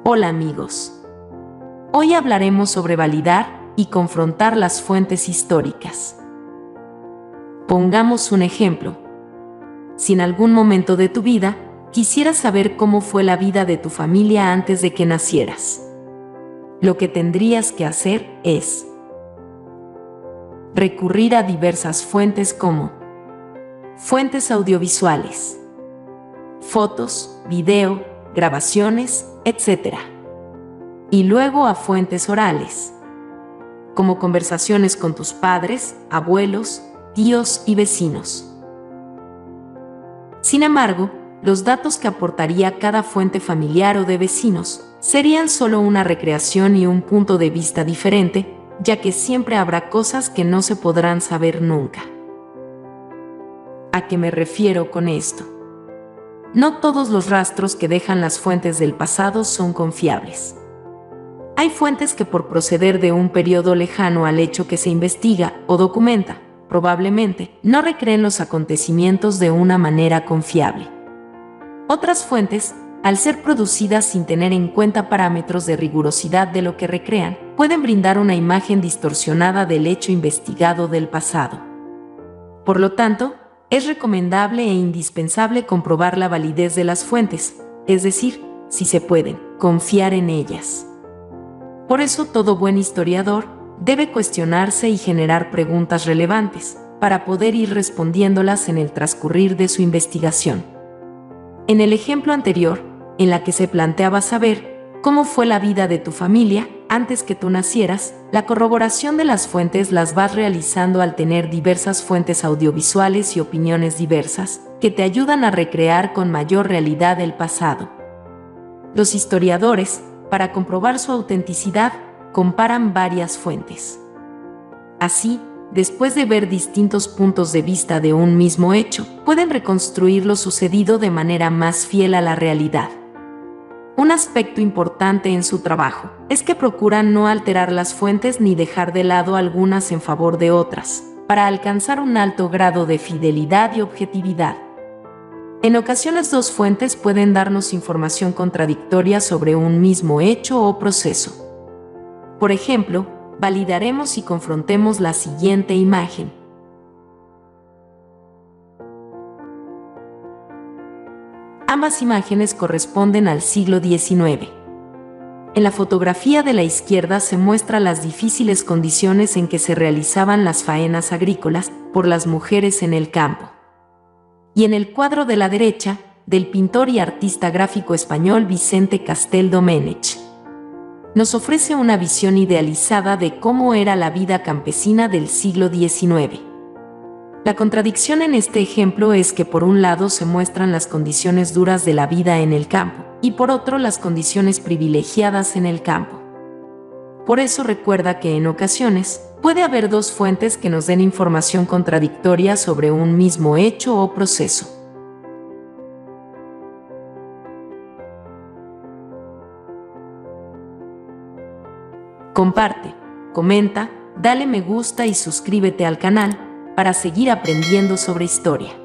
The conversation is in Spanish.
Hola amigos. Hoy hablaremos sobre validar y confrontar las fuentes históricas. Pongamos un ejemplo. Si en algún momento de tu vida quisieras saber cómo fue la vida de tu familia antes de que nacieras, lo que tendrías que hacer es recurrir a diversas fuentes como fuentes audiovisuales, fotos, video, grabaciones, etc. Y luego a fuentes orales, como conversaciones con tus padres, abuelos, tíos y vecinos. Sin embargo, los datos que aportaría cada fuente familiar o de vecinos serían solo una recreación y un punto de vista diferente, ya que siempre habrá cosas que no se podrán saber nunca. ¿A qué me refiero con esto? No todos los rastros que dejan las fuentes del pasado son confiables. Hay fuentes que por proceder de un periodo lejano al hecho que se investiga o documenta, probablemente no recreen los acontecimientos de una manera confiable. Otras fuentes, al ser producidas sin tener en cuenta parámetros de rigurosidad de lo que recrean, pueden brindar una imagen distorsionada del hecho investigado del pasado. Por lo tanto, es recomendable e indispensable comprobar la validez de las fuentes, es decir, si se pueden, confiar en ellas. Por eso todo buen historiador debe cuestionarse y generar preguntas relevantes, para poder ir respondiéndolas en el transcurrir de su investigación. En el ejemplo anterior, en la que se planteaba saber cómo fue la vida de tu familia antes que tú nacieras, la corroboración de las fuentes las vas realizando al tener diversas fuentes audiovisuales y opiniones diversas, que te ayudan a recrear con mayor realidad el pasado. Los historiadores, para comprobar su autenticidad, comparan varias fuentes. Así, después de ver distintos puntos de vista de un mismo hecho, pueden reconstruir lo sucedido de manera más fiel a la realidad. Un aspecto importante en su trabajo es que procuran no alterar las fuentes ni dejar de lado algunas en favor de otras, para alcanzar un alto grado de fidelidad y objetividad. En ocasiones dos fuentes pueden darnos información contradictoria sobre un mismo hecho o proceso. Por ejemplo, validaremos y confrontemos la siguiente imagen. Ambas imágenes corresponden al siglo XIX. En la fotografía de la izquierda se muestra las difíciles condiciones en que se realizaban las faenas agrícolas por las mujeres en el campo. Y en el cuadro de la derecha, del pintor y artista gráfico español Vicente Castel Domènech, nos ofrece una visión idealizada de cómo era la vida campesina del siglo XIX. La contradicción en este ejemplo es que por un lado se muestran las condiciones duras de la vida en el campo, y por otro las condiciones privilegiadas en el campo. Por eso recuerda que en ocasiones puede haber dos fuentes que nos den información contradictoria sobre un mismo hecho o proceso. Comparte, comenta, dale me gusta y suscríbete al canal para seguir aprendiendo sobre historia.